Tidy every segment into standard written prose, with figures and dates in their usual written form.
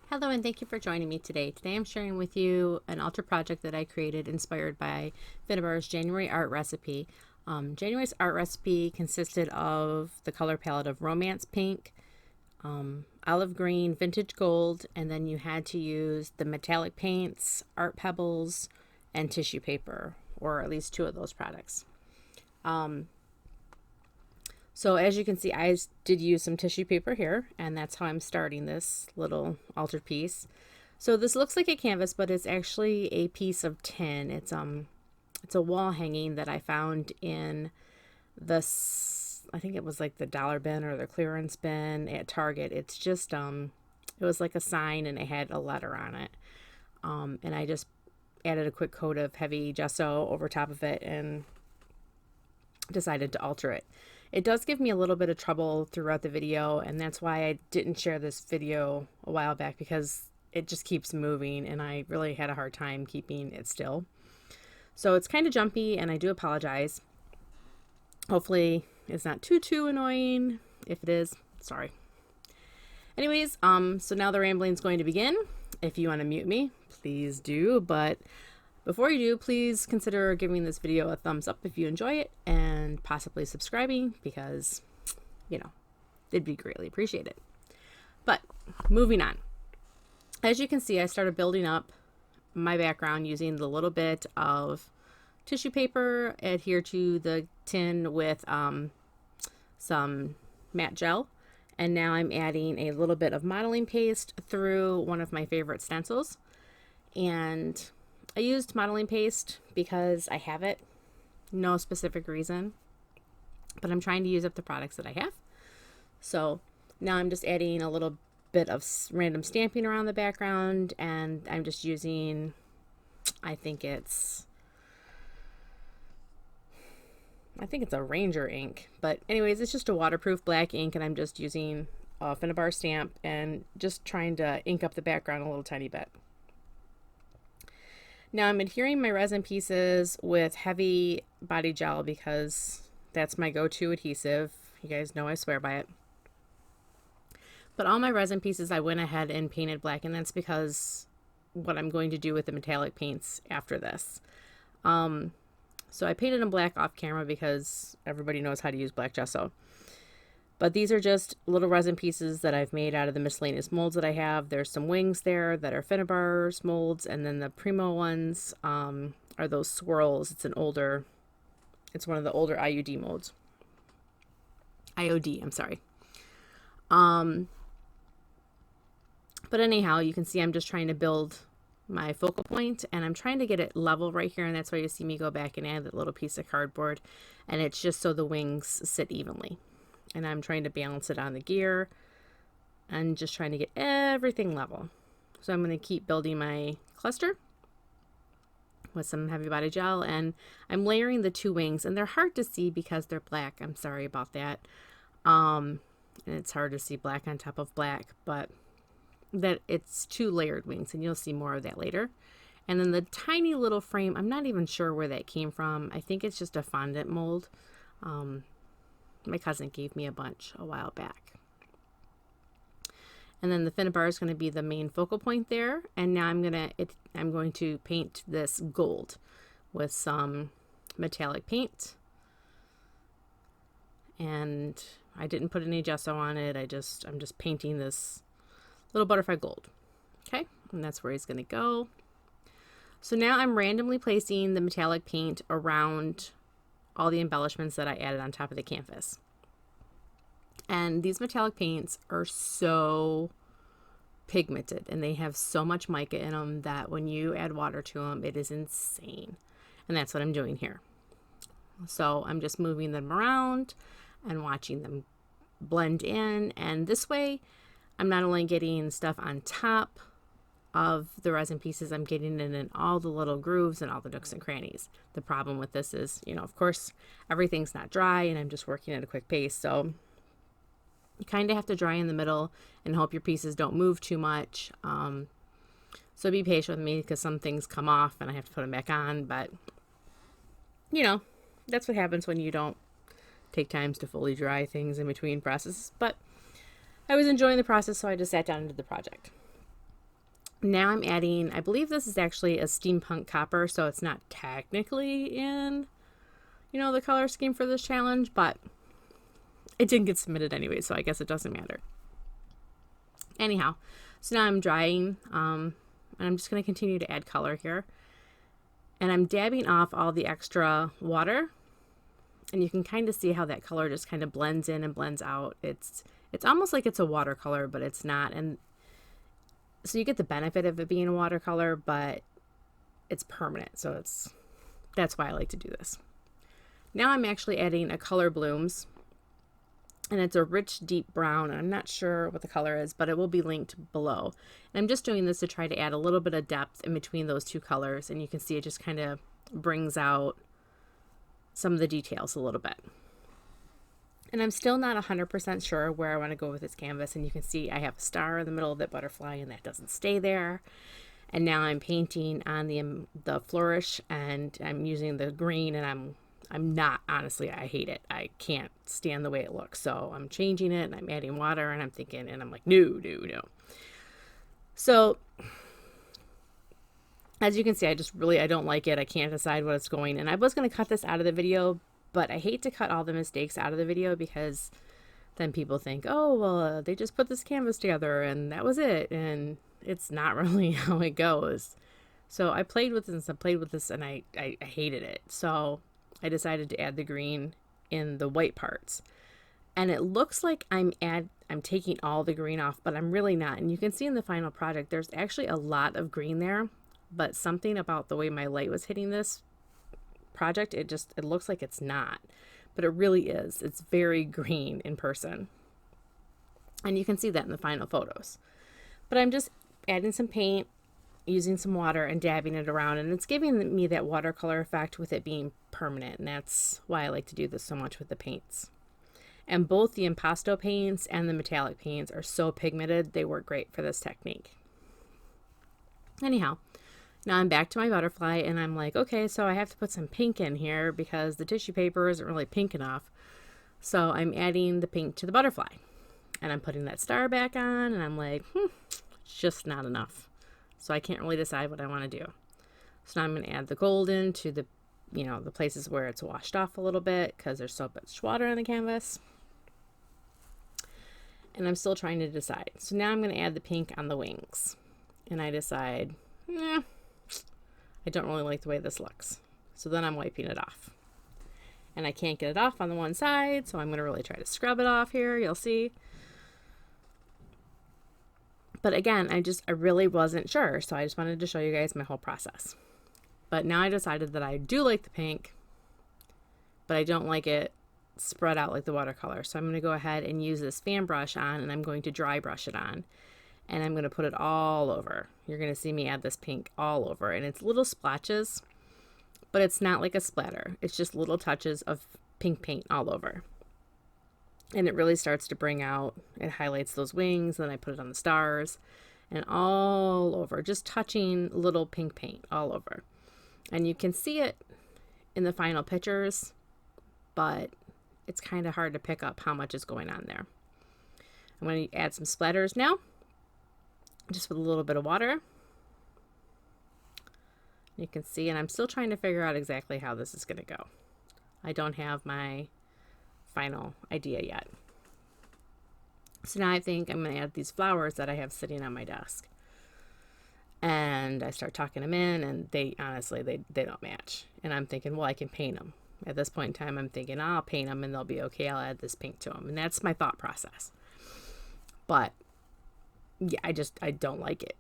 Hello and thank you for joining me today. Today I'm sharing with you an altar project that I created inspired by Finnabair's January Art Recipe. January's art recipe consisted of the color palette of romance pink, olive green, vintage gold, and then you had to use the metallic paints, art pebbles, and tissue paper, or at least two of those products. So as you can see, I did use some tissue paper here, and that's how I'm starting this little altar piece. So this looks like a canvas, but it's actually a piece of tin. It's a wall hanging that I found in this, I think it was like the dollar bin or the clearance bin at Target. It's just it was like a sign and it had a letter on it. And I just added a quick coat of heavy gesso over top of it and decided to alter it. It does give me a little bit of trouble throughout the video, and that's why I didn't share this video a while back, because it just keeps moving and I really had a hard time keeping it still. So it's kind of jumpy and I do apologize. Hopefully it's not too annoying. If it is, sorry. Anyways, so now the rambling is going to begin. If you want to mute me, please do, but before you do, please consider giving this video a thumbs up if you enjoy it, and possibly subscribing, because, you know, it'd be greatly appreciated. But moving on. As you can see, I started building up my background using the little bit of tissue paper adhere to the tin with some matte gel. And now I'm adding a little bit of modeling paste through one of my favorite stencils. And I used modeling paste because I have it, no specific reason, but I'm trying to use up the products that I have. So now I'm just adding a little bit of random stamping around the background, and I'm just using, I think it's a Ranger ink, but anyways, it's just a waterproof black ink, and I'm just using a Finnabair stamp and just trying to ink up the background a little tiny bit. Now I'm adhering my resin pieces with heavy body gel because that's my go-to adhesive. You guys know I swear by it. But all my resin pieces I went ahead and painted black, and that's because what I'm going to do with the metallic paints after this. So I painted them black off camera because everybody knows how to use black gesso. But these are just little resin pieces that I've made out of the miscellaneous molds that I have. There's some wings there that are Finnabair's molds, and then the Prima ones are those swirls. It's one of the older IUD molds. IOD, I'm sorry. But anyhow, you can see I'm just trying to build my focal point, and I'm trying to get it level right here, and that's why you see me go back and add that little piece of cardboard, and it's just so the wings sit evenly. And I'm trying to balance it on the gear and just trying to get everything level. So I'm going to keep building my cluster with some heavy body gel, and I'm layering the two wings, and they're hard to see because they're black. I'm sorry about that. And it's hard to see black on top of black, but that it's two layered wings, and you'll see more of that later. And then the tiny little frame, I'm not even sure where that came from. I think it's just a fondant mold. My cousin gave me a bunch a while back. And then the Finnabair is going to be the main focal point there. And now I'm going to paint this gold with some metallic paint. And I didn't put any gesso on it. I'm just painting this little butterfly gold. Okay, and that's where he's going to go. So now I'm randomly placing the metallic paint around all the embellishments that I added on top of the canvas. And these metallic paints are so pigmented, and they have so much mica in them that when you add water to them, it is insane. And that's what I'm doing here. So I'm just moving them around and watching them blend in, and this way I'm not only getting stuff on top of the resin pieces, I'm getting it in all the little grooves and all the nooks and crannies. The problem with this is, of course, everything's not dry, and I'm just working at a quick pace. So you kind of have to dry in the middle and hope your pieces don't move too much. So be patient with me because some things come off and I have to put them back on. But, that's what happens when you don't take times to fully dry things in between processes. But I was enjoying the process, so I just sat down and did the project. Now I'm adding, I believe this is actually a steampunk copper, so it's not technically in, you know, the color scheme for this challenge, but it didn't get submitted anyway, so I guess it doesn't matter. Anyhow, so now I'm drying, and I'm just going to continue to add color here. And I'm dabbing off all the extra water, and you can kind of see how that color just kind of blends in and blends out. It's almost like it's a watercolor, but it's not. And so you get the benefit of it being a watercolor, but it's permanent. So that's why I like to do this. Now I'm actually adding a color blooms, and it's a rich deep brown. I'm not sure what the color is, but it will be linked below. And I'm just doing this to try to add a little bit of depth in between those two colors, and you can see it just kind of brings out some of the details a little bit. And I'm still not 100% sure where I want to go with this canvas, and you can see I have a star in the middle of that butterfly, and that doesn't stay there. And now I'm painting on the Fleurish, and I'm using the green, and I'm not, honestly, I hate it. I can't stand the way it looks. So I'm changing it, and I'm adding water, and I'm thinking, and I'm like, no. So as you can see, I don't like it. I can't decide what it's going. And I was going to cut this out of the video, but I hate to cut all the mistakes out of the video, because then people think, oh, well, they just put this canvas together and that was it. And it's not really how it goes. So I played with this and I hated it. So I decided to add the green in the white parts. And it looks like I'm taking all the green off, but I'm really not. And you can see in the final project, there's actually a lot of green there, but something about the way my light was hitting this project, it looks like it's not, but it really is. It's very green in person. And you can see that in the final photos. But I'm just adding some paint, using some water and dabbing it around, and it's giving me that watercolor effect with it being permanent. And that's why I like to do this so much with the paints. And both the impasto paints and the metallic paints are so pigmented, they work great for this technique. Anyhow, now I'm back to my butterfly, and I'm like, okay, so I have to put some pink in here because the tissue paper isn't really pink enough. So I'm adding the pink to the butterfly, and I'm putting that star back on, and I'm like, it's just not enough. So I can't really decide what I want to do. So now I'm going to add the golden to the places where it's washed off a little bit because there's so much water on the canvas. And I'm still trying to decide. So now I'm going to add the pink on the wings. And I decide, I don't really like the way this looks. So then I'm wiping it off. And I can't get it off on the one side, so I'm going to really try to scrub it off here. You'll see. But again, I really wasn't sure, so I just wanted to show you guys my whole process. But now I decided that I do like the pink, but I don't like it spread out like the watercolor. So I'm going to go ahead and use this fan brush on, and I'm going to dry brush it on. And I'm going to put it all over. You're going to see me add this pink all over. And it's little splotches, but it's not like a splatter. It's just little touches of pink paint all over. And it really starts to bring out, it highlights those wings. Then I put it on the stars and all over, just touching little pink paint all over. And you can see it in the final pictures, but it's kind of hard to pick up how much is going on there. I'm going to add some splatters now, just with a little bit of water. You can see, and I'm still trying to figure out exactly how this is going to go. I don't have my final idea yet. So now I think I'm going to add these flowers that I have sitting on my desk. And I start tucking them in, and they honestly, they don't match. And I'm thinking, well, I can paint them. At this point in time, I'm thinking, I'll paint them and they'll be okay. I'll add this pink to them. And that's my thought process. But yeah, I don't like it.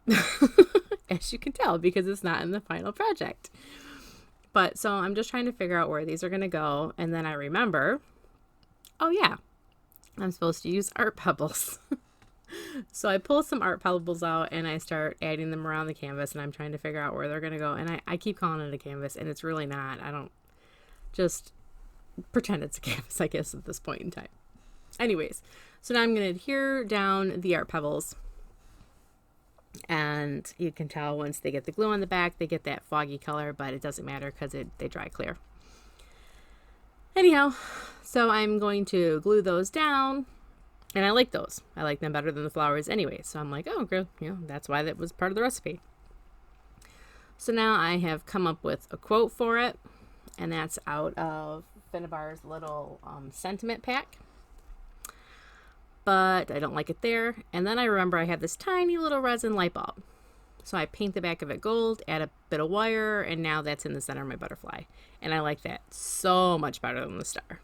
As you can tell, because it's not in the final project. But so I'm just trying to figure out where these are going to go. And then I remember, oh yeah, I'm supposed to use art pebbles. So I pull some art pebbles out and I start adding them around the canvas, and I'm trying to figure out where they're going to go. And I keep calling it a canvas, and it's really not. I don't, just pretend it's a canvas, I guess, at this point in time. Anyways, so now I'm going to adhere down the art pebbles. And you can tell once they get the glue on the back, they get that foggy color, but it doesn't matter because they dry clear. Anyhow, so I'm going to glue those down. And I like those. I like them better than the flowers anyway. So I'm like, oh, good. You know, that's why that was part of the recipe. So now I have come up with a quote for it. And that's out of Finnabair's little sentiment pack. But I don't like it there. And then I remember I have this tiny little resin light bulb. So I paint the back of it gold, add a bit of wire, and now that's in the center of my butterfly. And I like that so much better than the star.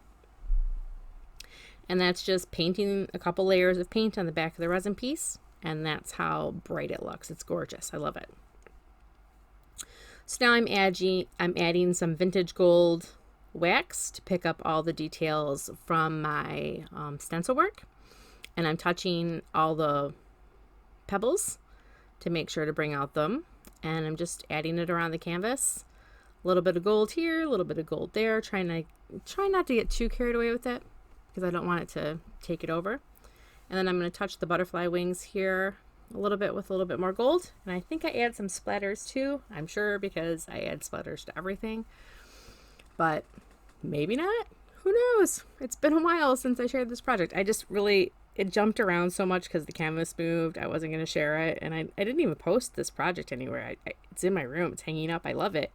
And that's just painting a couple layers of paint on the back of the resin piece. And that's how bright it looks. It's gorgeous. I love it. So now I'm adding some vintage gold wax to pick up all the details from my stencil work. And I'm touching all the pebbles to make sure to bring out them. And I'm just adding it around the canvas. A little bit of gold here, a little bit of gold there. Try not to get too carried away with it, because I don't want it to take it over. And then I'm going to touch the butterfly wings here a little bit with a little bit more gold. And I think I add some splatters too, I'm sure, because I add splatters to everything. But maybe not. Who knows? It's been a while since I shared this project. I just really, it jumped around so much because the canvas moved. I wasn't going to share it. And I didn't even post this project anywhere. It's in my room. It's hanging up. I love it.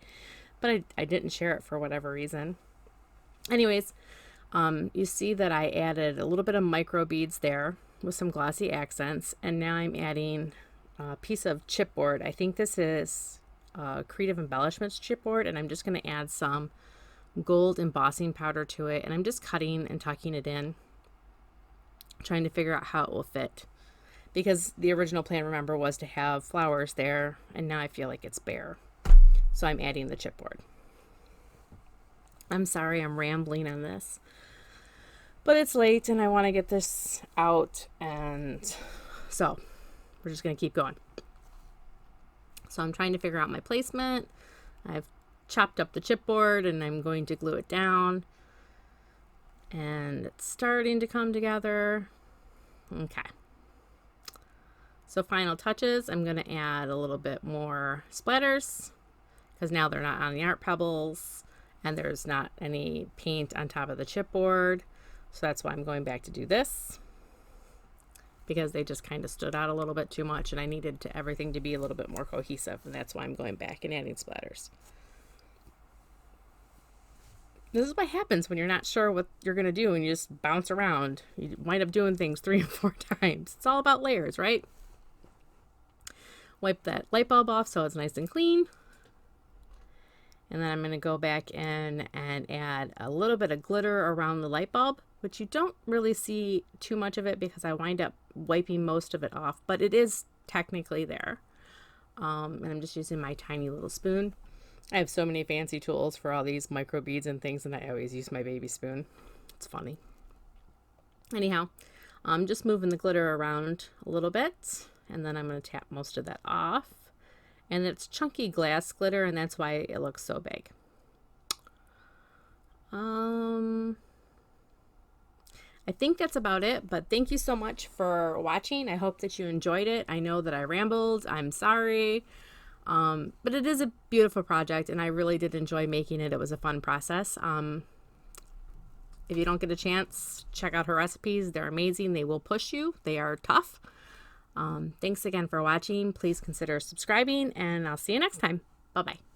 But I didn't share it for whatever reason. Anyways, you see that I added a little bit of micro beads there with some glossy accents, and now I'm adding a piece of chipboard. I think this is Creative Embellishments chipboard, and I'm just going to add some gold embossing powder to it, and I'm just cutting and tucking it in, trying to figure out how it will fit, because the original plan, remember, was to have flowers there, and now I feel like it's bare, so I'm adding the chipboard. I'm sorry I'm rambling on this, but it's late and I want to get this out, and so we're just going to keep going. So I'm trying to figure out my placement. I've chopped up the chipboard and I'm going to glue it down, and it's starting to come together. Okay. So final touches, I'm going to add a little bit more splatters, because now they're not on the art pebbles and there's not any paint on top of the chipboard. So that's why I'm going back to do this, because they just kind of stood out a little bit too much and I needed everything to be a little bit more cohesive, and that's why I'm going back and adding splatters. This is what happens when you're not sure what you're going to do and you just bounce around. You wind up doing things 3 and 4 times. It's all about layers, right? Wipe that light bulb off so it's nice and clean. And then I'm going to go back in and add a little bit of glitter around the light bulb, which you don't really see too much of it because I wind up wiping most of it off, but it is technically there. And I'm just using my tiny little spoon. I have so many fancy tools for all these micro beads and things, and I always use my baby spoon. It's funny. Anyhow, I'm just moving the glitter around a little bit, and then I'm going to tap most of that off. And it's chunky glass glitter, and that's why it looks so big. I think that's about it, but thank you so much for watching. I hope that you enjoyed it. I know that I rambled. I'm sorry. But it is a beautiful project, and I really did enjoy making it. It was a fun process. If you don't get a chance, check out her recipes. They're amazing. They will push you. They are tough. Thanks again for watching. Please consider subscribing, and I'll see you next time. Bye-bye.